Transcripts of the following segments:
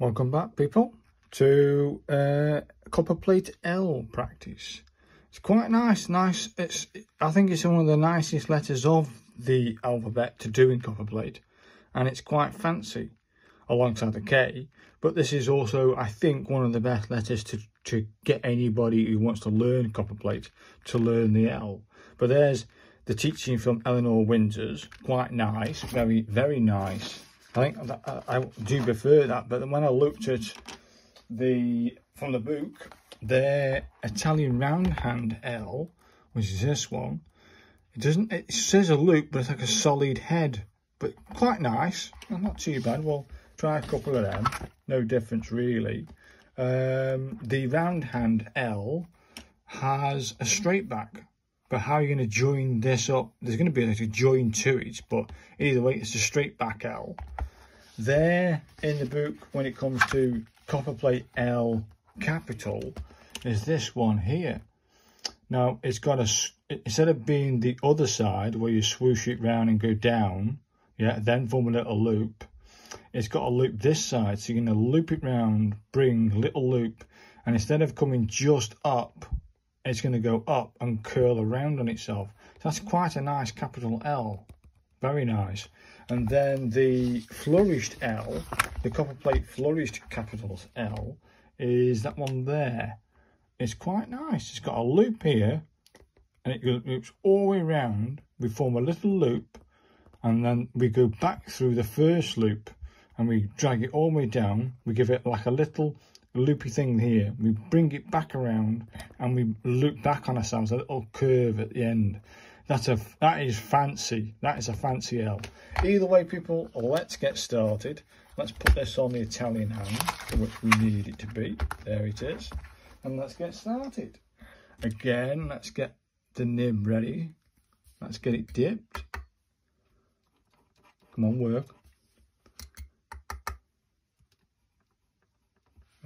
Welcome back, people, to Copperplate Ll Practice. It's quite nice. I think it's one of the nicest letters of the alphabet to do in Copperplate, and it's quite fancy alongside the K. But this is also, I think, one of the best letters to get anybody who wants to learn Copperplate to learn the L. But there's the teaching from Eleanor Windsor's, quite nice, very nice. I think I do prefer that, but when I looked at from the book, their Italian roundhand L, which is this one, it says a loop, but it's like a solid head, but quite nice, not too bad. We'll try a couple of them, no difference really. The roundhand L has a straight back, but how are you going to join this up? There's going to be like a join to it, but either way, it's a straight back L. There in the book, when it comes to Copperplate L capital, is this one here. Now it's got instead of being the other side where you swoosh it round and go down, yeah, then form a little loop, it's got a loop this side, so you're going to loop it round, bring a little loop, and instead of coming just up, it's going to go up and curl around on itself. So that's quite a nice capital L, very nice. And then the flourished L, the Copperplate flourished capitals L, is that one there. It's quite nice. It's got a loop here, and it loops all the way around. We form a little loop, and then we go back through the first loop, and we drag it all the way down. We give it like a little loopy thing here. We bring it back around, and we loop back on ourselves, a little curve at the end. That is fancy. That is a fancy L. Either way, people, let's get started. Let's put this on the Italian hand, which we need it to be. There it is. And let's get started. Again, let's get the nib ready. Let's get it dipped. Come on, work.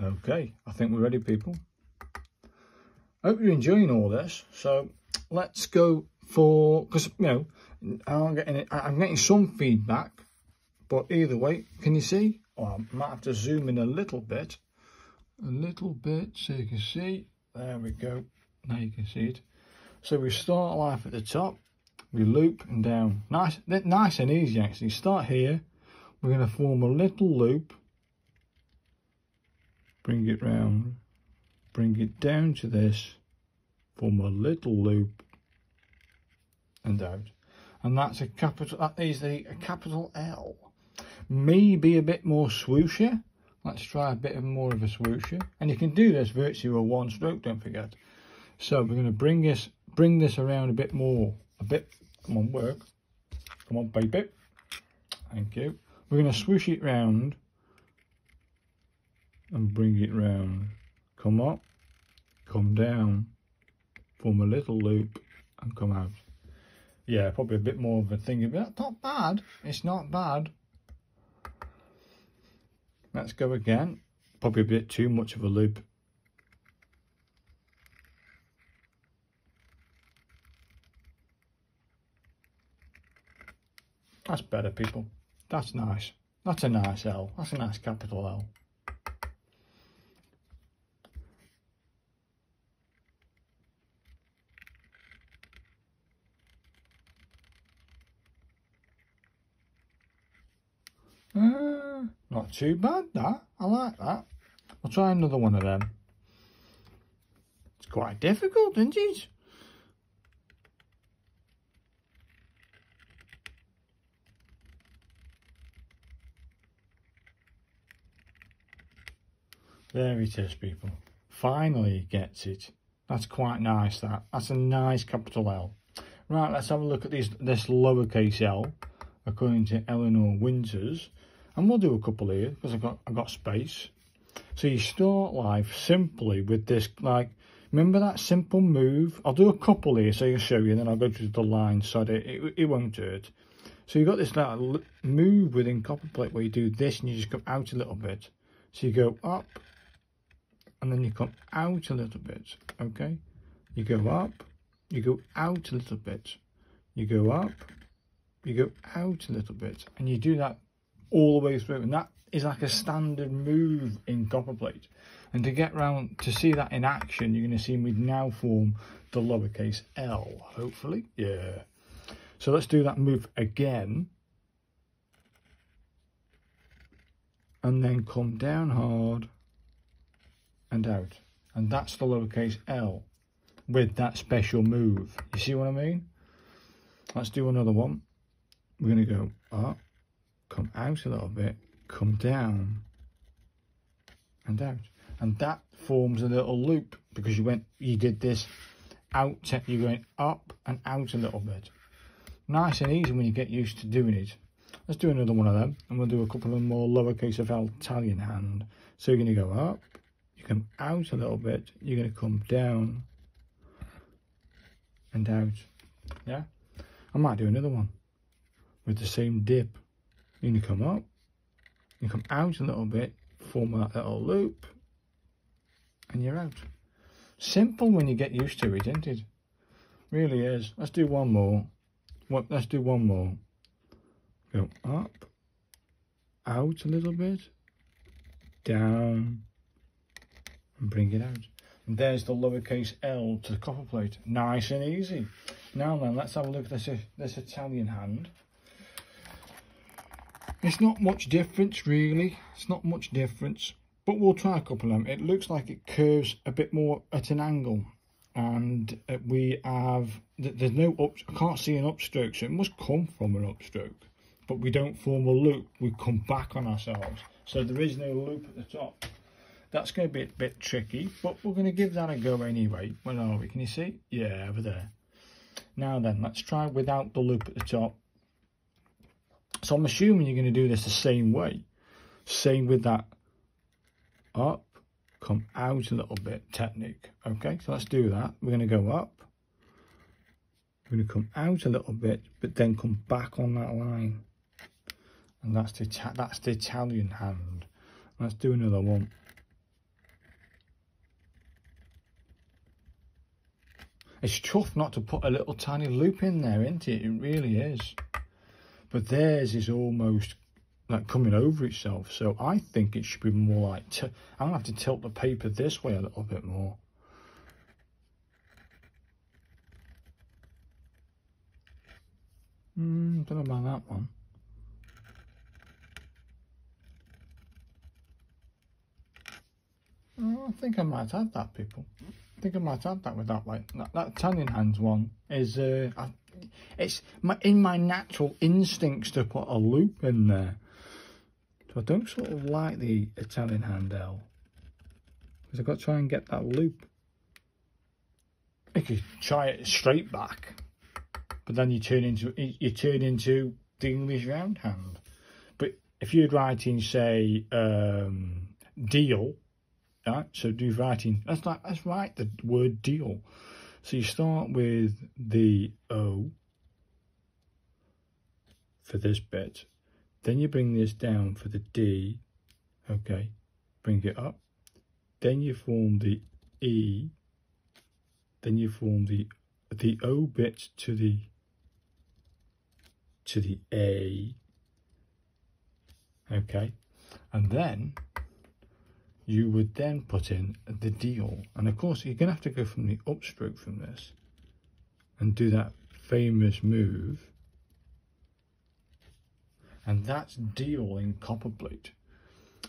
Okay, I think we're ready, people. I hope you're enjoying all this. So let's go for, because you know, I'm getting some feedback, but either way, can you see? Oh, I might have to zoom in a little bit so you can see. There we go. Now you can see it. So we start life at the top, we loop and down. Nice and easy actually. Start here. We're going to form a little loop, bring it round, bring it down to this, form a little loop, and out. And that's a capital. That is a capital L. Maybe a bit more swoosher. Let's try a bit more of a swoosher, and you can do this virtually with one stroke, don't forget. So we're going to bring this around a bit more. Come on, work. Come on, baby. Thank you. We're going to swoosh it round and bring it round. Come up, come down, form a little loop, and come out. Yeah, probably a bit more of a thing, but that's not bad. It's not bad. Let's go again. Probably a bit too much of a loop. That's better, people. That's nice. That's a nice L. That's a nice capital L. Not too bad, that. I like that. I'll try another one of them. It's quite difficult, isn't it? There it is, people. Finally it gets it. That's quite nice, that. That's a nice capital L. Right, let's have a look at this lowercase L, according to Eleanor Windsor's. And we'll do a couple here, because I've got space. So you start life simply with this, like, remember that simple move? I'll do a couple here so I can show you, and then I'll go to the line so it won't hurt. So you've got this little move within Copperplate where you do this and you just come out a little bit. So you go up, and then you come out a little bit, okay? You go up, you go out a little bit. You go up, you go out a little bit. And you do that all the way through, and that is like a standard move in Copperplate. And to get round to see that in action, you're going to see me now form the lowercase l, hopefully. Yeah. So let's do that move again. And then come down hard and out. And that's the lowercase l with that special move. You see what I mean? Let's do another one. We're going to go up, come out a little bit, come down and out. And that forms a little loop because you did this out, you're going up and out a little bit. Nice and easy when you get used to doing it. Let's do another one of them, and we'll do a couple of more lowercase of L Italian hand. So you're going to go up, you come out a little bit, you're going to come down and out. Yeah, I might do another one with the same dip. You're going to come up, you come out a little bit, form that little loop, and you're out. Simple when you get used to it, isn't it? Really is. Let's do one more. Let's do one more. Go up, out a little bit, down, and bring it out. And there's the lowercase l to the Copperplate. Nice and easy. Now then, let's have a look at this Italian hand. It's not much difference, really. It's not much difference. But we'll try a couple of them. It looks like it curves a bit more at an angle. And we have, there's no up, I can't see an upstroke, so it must come from an upstroke. But we don't form a loop, we come back on ourselves. So there is no loop at the top. That's going to be a bit tricky, but we're going to give that a go anyway. Where are we? Can you see? Yeah, over there. Now then, let's try without the loop at the top. So I'm assuming you're going to do this the same way. Same with that up, come out a little bit technique. Okay, so let's do that. We're going to go up. We're going to come out a little bit, but then come back on that line. And that's the Italian hand. Let's do another one. It's tough not to put a little tiny loop in there, isn't it? It really is. But theirs is almost like coming over itself. So I think it should be more like, I'm going to have to tilt the paper this way a little bit more. Don't know about that one. Oh, I think I might have that, people. I think I might have that with that way. That Italian hands one is, it's in my natural instincts to put a loop in there. So I don't sort of like the Italian hand L, because I've got to try and get that loop. You could try it straight back, but then you turn into the English round hand. But if you're writing, say, deal, right? So do writing. Let's write the word deal. So you start with the O for this bit. Then you bring this down for the D. Okay, bring it up. Then you form the E. Then you form the O bit to the A. Okay, and then you would then put in the deal. And of course, you're going to have to go from the upstroke from this and do that famous move. And that's deal in Copperplate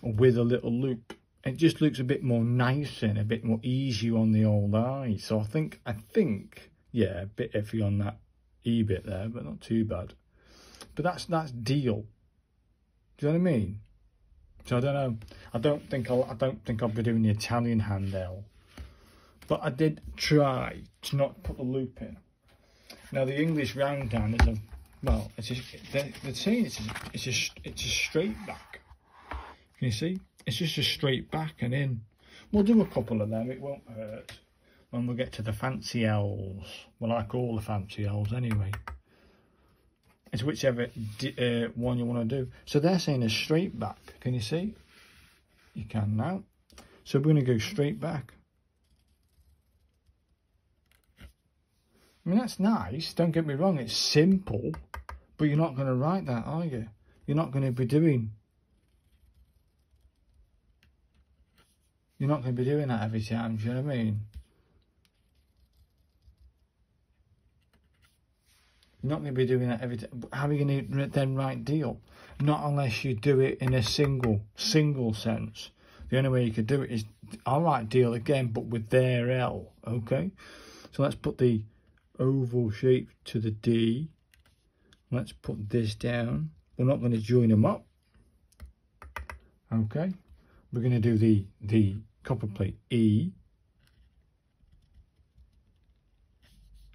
with a little loop. It just looks a bit more nicer and a bit more easy on the old eye. So I think, yeah, a bit iffy on that E bit there, but not too bad. But that's deal. Do you know what I mean? So I don't know. I don't think I'll be doing the Italian hand L. But I did try to not put the loop in. Now the English round hand is a, well, it's just, they're saying it's a straight back. Can you see? It's just a straight back and in. We'll do a couple of them. It won't hurt when we get to the fancy L's. Well, I call the fancy L's anyway. It's whichever one you want to do. So they're saying a straight back. Can you see? You can now. So we're going to go straight back. I mean, that's nice. Don't get me wrong. It's simple. But you're not going to write that, are you? you're not going to be doing that every time, do you know what I mean? You're not going to be doing that every time. How are you going to then write deal? Not unless you do it in a single sense. The only way you could do it is, I'll write deal again, but with their L, okay? So let's put the oval shape to the D. Let's put this down. We're not going to join them up, okay? We're going to do the copperplate E.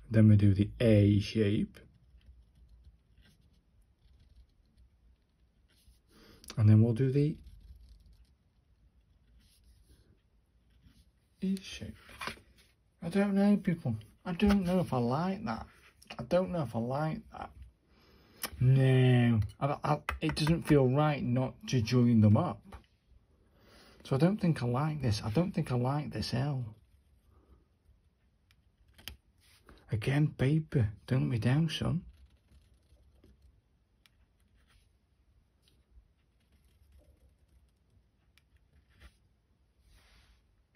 Then we do the A shape. And then we'll do the E shape. I don't know, people. I don't know if I like that. I don't know if I like that. No, it doesn't feel right not to join them up. So I don't think I like this. I don't think I like this L. Again, paper, don't let me down, son.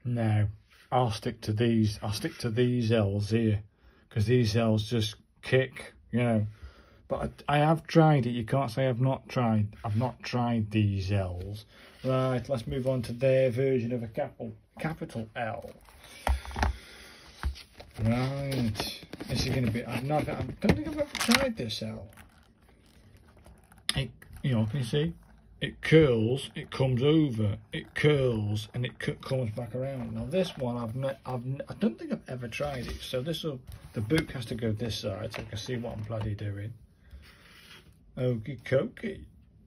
No, I'll stick to these. I'll stick to these L's here, because these L's just kick, you know. But I have tried it. You can't say I've not tried. I've not tried these L's. Right, let's move on to their version of a capital L. Right, this is going to be. I don't think I've ever tried this L. You know, can you see? It curls, it comes over, it curls, and it comes back around. Now this one, I don't think I've ever tried it. So the book has to go this side, so I can see what I'm bloody doing. Okie dokie.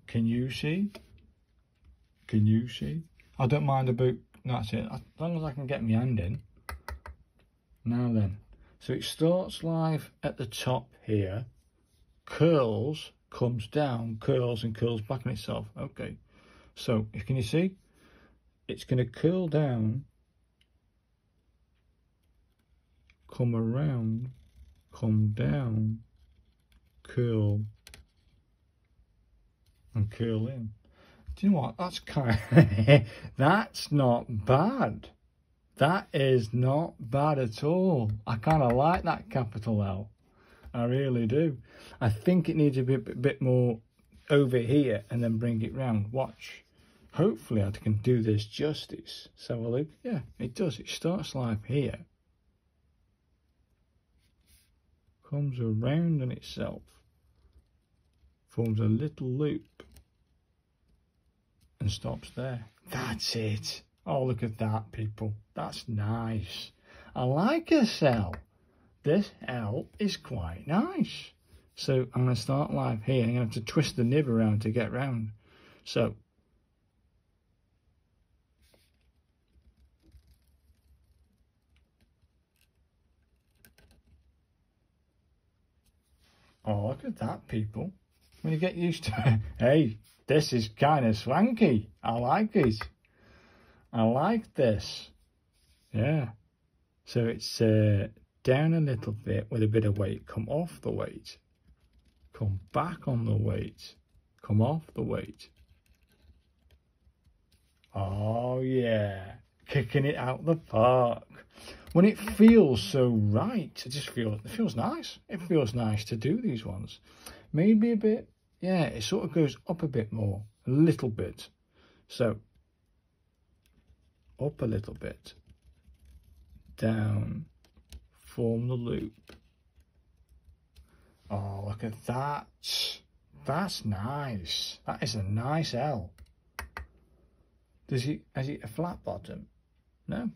Can you see? Can you see? I don't mind the book. That's it. As long as I can get my hand in. Now then, so it starts live at the top here, curls, comes down, curls and curls back on itself. Okay, so can you see? It's going to curl down, come around, come down, curl, and curl in. Do you know what? That's kind of, that's not bad. That is not bad at all. I kind of like that capital L. I really do. I think it needs to be a bit more over here and then bring it round. Watch. Hopefully I can do this justice. So have a look. Yeah, it does. It starts live here. Comes around on itself. Forms a little loop. And stops there. That's it. Oh, look at that, people. That's nice. I like this L. This L is quite nice. So I'm going to start live here. I'm going to have to twist the nib around to get round. So oh, look at that, people. When you get used to it. Hey, this is kind of swanky. I like it. I like this. Yeah. So it's down a little bit with a bit of weight. Come off the weight. Come back on the weight. Come off the weight. Oh yeah. Kicking it out the park. When it feels so right, it feels nice. It feels nice to do these ones. Maybe a bit, yeah, it sort of goes up a bit more. A little bit. So up a little bit, down, form the loop. Oh, look at that. That's nice. That is a nice L. Has he a flat bottom? No.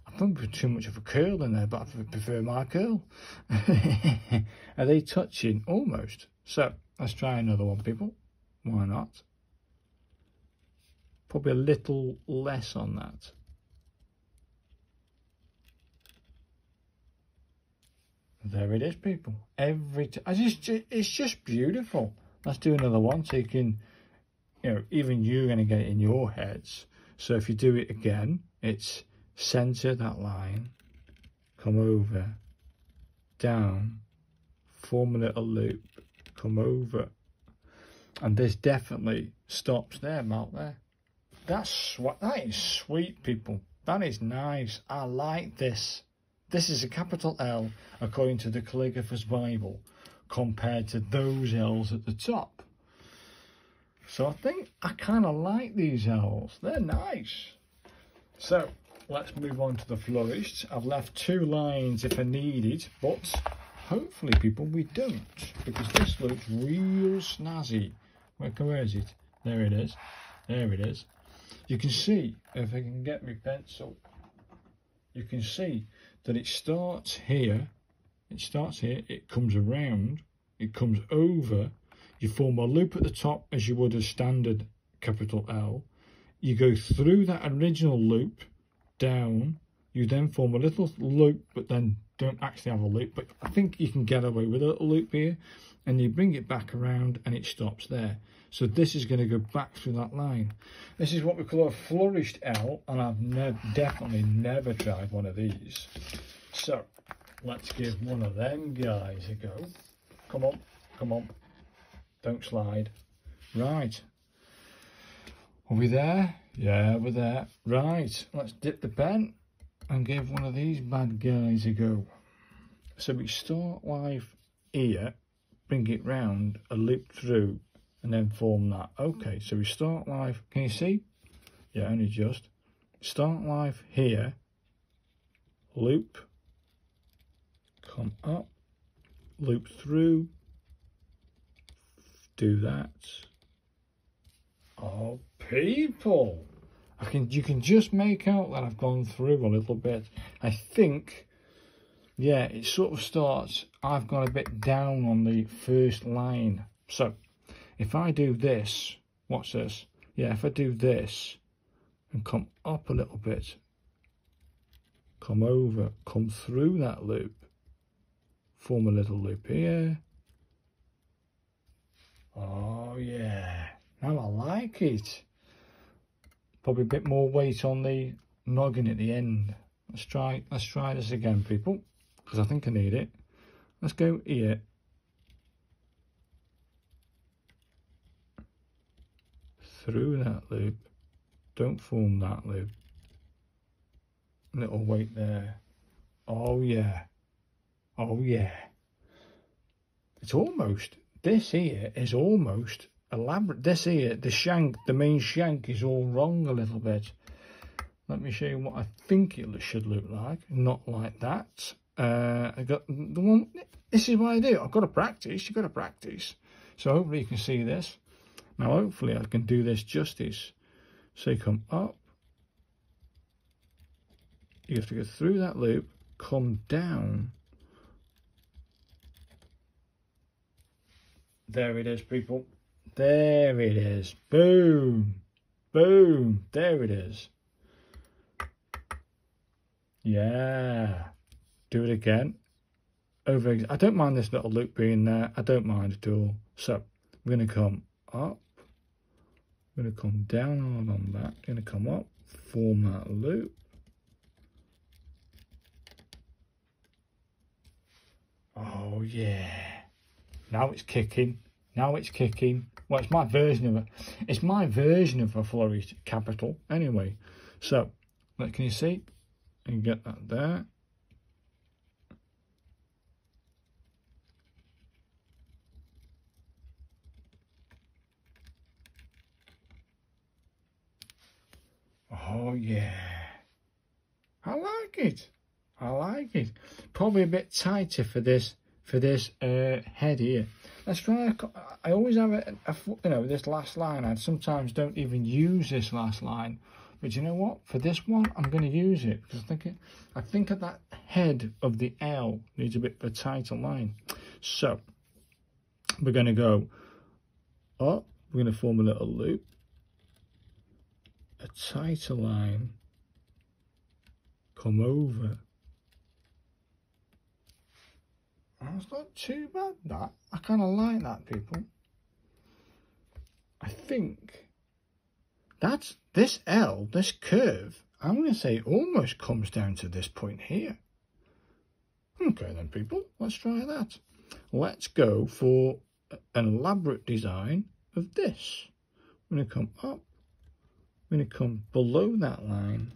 I think there's too much of a curl in there, but I prefer my curl. Are they touching? Almost. So let's try another one, people. Why not? Probably a little less on that. There it is, people. It's just beautiful. Let's do another one so you can, you know, even you're going to get it in your heads. So if you do it again, it's center that line, come over, down, form a little loop, come over, And this definitely stops there, about there. That is sweet, people. That is nice. I like this. This is a capital L according to the Calligrapher's Bible, compared to those L's at the top. So I think I kind of like these L's. They're nice. So let's move on to the florists. I've left 2 lines if I need it, but hopefully, people, we don't, because this looks real snazzy. Where is it? There it is. There it is. You can see, if I can get my pencil, you can see that it starts here. It starts here, it comes around, it comes over. You form a loop at the top as you would a standard capital L. You go through that original loop down. You then form a little loop, but then don't actually have a loop. But I think you can get away with a little loop here. And you bring it back around and it stops there. So this is going to go back through that line. This is what we call a flourished L, and I've definitely never tried one of these. So let's give one of them guys a go. Come on, come on. Don't slide. Right. Are we there? Yeah, we're there. Right, let's dip the pen and give one of these bad guys a go. So we start live here, bring it round, a loop through, and then form that. Okay, so we start live. Can you see? Yeah, only just. Start live here, loop, come up, loop through, do that. Oh, people! You can just make out that I've gone through a little bit. I think, yeah, it sort of starts, I've gone a bit down on the first line. So, if I do this, watch this. Yeah, if I do this and come up a little bit, come over, come through that loop, form a little loop here. Oh, yeah. Now I like it. Probably a bit more weight on the noggin at the end. Let's try this again, people, because I think I need it. Let's go here. Through that loop. Don't form that loop. Little weight there. Oh yeah. Oh yeah. It's almost, this here is almost elaborate. This here, the shank, the main shank is all wrong a little bit. Let me show you what I think it should look like. Not like that. I got the one. This is what I do. I've got to practice. You've got to practice. So hopefully you can see this. Now hopefully I can do this justice. So you come up. You have to go through that loop. Come down. There it is, people. There it is. Boom. Boom. There it is. Yeah. Do it again. Over. I don't mind this little loop being there. I don't mind at all. So we're going to come up. We're going to come down hard on that. Going to come up. Form that loop. Oh yeah. Now it's kicking. Now it's kicking. Well, it's my version of it. It's my version of a flourished capital. Anyway, so can you see? And get that there. Oh yeah. I like it. I like it. Probably a bit tighter for this head here. Let's try. I always have this last line. I sometimes don't even use this last line, but you know what? For this one, I'm going to use it because I think of that head of the L needs a bit of a tighter line. So we're going to go up. We're going to form a little loop, a tighter line, come over. That's not too bad, that. I kind of like that, people. I think that's this L, this curve, I'm going to say almost comes down to this point here. Okay then, people, let's try that. Let's go for an elaborate design of this. We're going to come up, we're going to come below that line,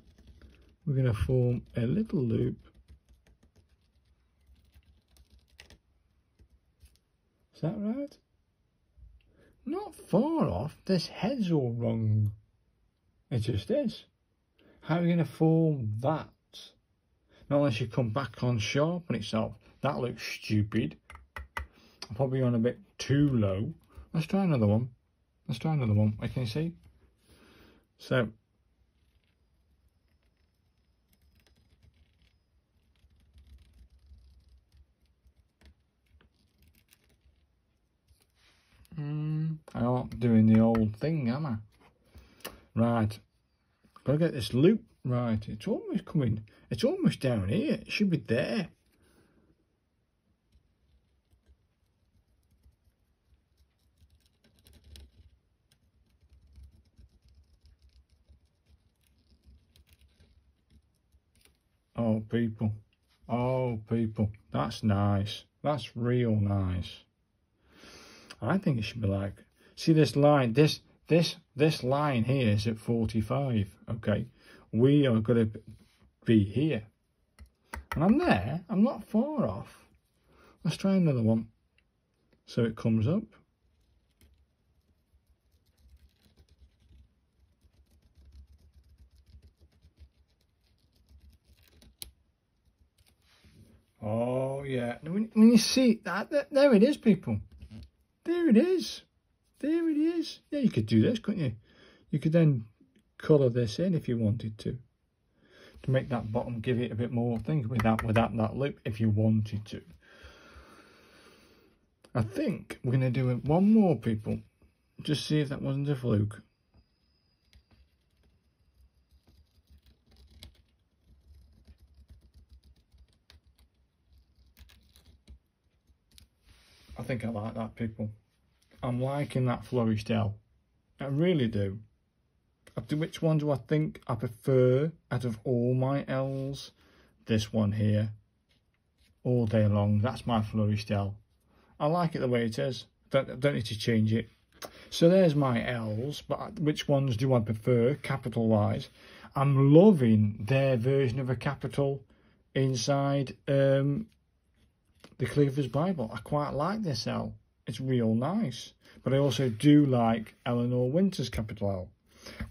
we're going to form a little loop. Is that right? Not far off. This head's all wrong. It just is. How are you going to form that? Not unless you come back on sharpen itself. That looks stupid. I'm probably on a bit too low. Let's try another one. Let's try another one. I can see. So. I'm not doing the old thing, am I? Right. Gotta get this loop right. It's almost coming. It's almost down here. It should be there. Oh, people. Oh, people. That's nice. That's real nice. I think it should be like, see this line, this line here is at 45, okay? We are going to be here. And I'm there, I'm not far off. Let's try another one. So it comes up. Oh yeah, when you see that, there it is, people. There it is. There it is. Yeah, you could do this, couldn't you? You could then colour this in if you wanted to make that bottom give it a bit more things without that loop if you wanted to. I think we're going to do it one more, people. Just see if that wasn't a fluke. I think I like that, people. I'm liking that flourished L. I really do. Which one do I think I prefer out of all my L's? This one here. All day long. That's my flourished L. I like it the way it is. Don't need to change it. So there's my L's. But which ones do I prefer, capital wise? I'm loving their version of a capital inside the Cleaver's Bible. I quite like this L. It's real nice. But I also do like Eleanor Winter's capital L.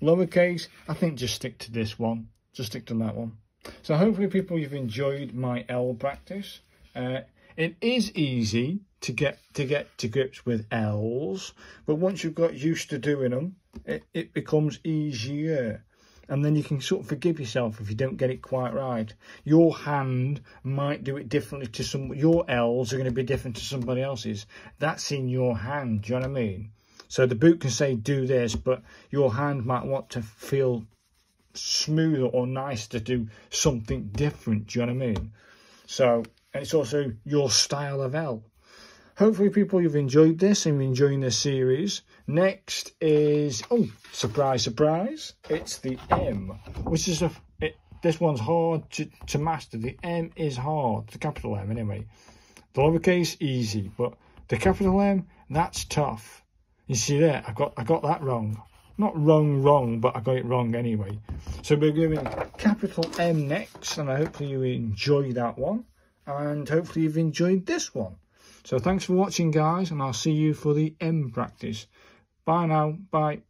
Lowercase, I think just stick to this one. Just stick to that one. So hopefully, people, you've enjoyed my L practice. It is easy to get to grips with L's, but once you've got used to doing them, it becomes easier. And then you can sort of forgive yourself if you don't get it quite right. Your hand might do it differently to some. Your L's are going to be different to somebody else's. That's in your hand. Do you know what I mean? So the book can say do this, but your hand might want to feel smoother or nice to do something different. Do you know what I mean? So, and it's also your style of L. Hopefully, people, you've enjoyed this and you're enjoying this series. Next is, oh, surprise, surprise, it's the M, which is this one's hard to master. The M is hard, the capital M anyway. The lowercase, easy, but the capital M, that's tough. You see there, I got that wrong. Not wrong, but I got it wrong anyway. So we're doing capital M next, and hopefully you enjoy that one. And hopefully you've enjoyed this one. So thanks for watching, guys, and I'll see you for the M practice. Bye now. Bye.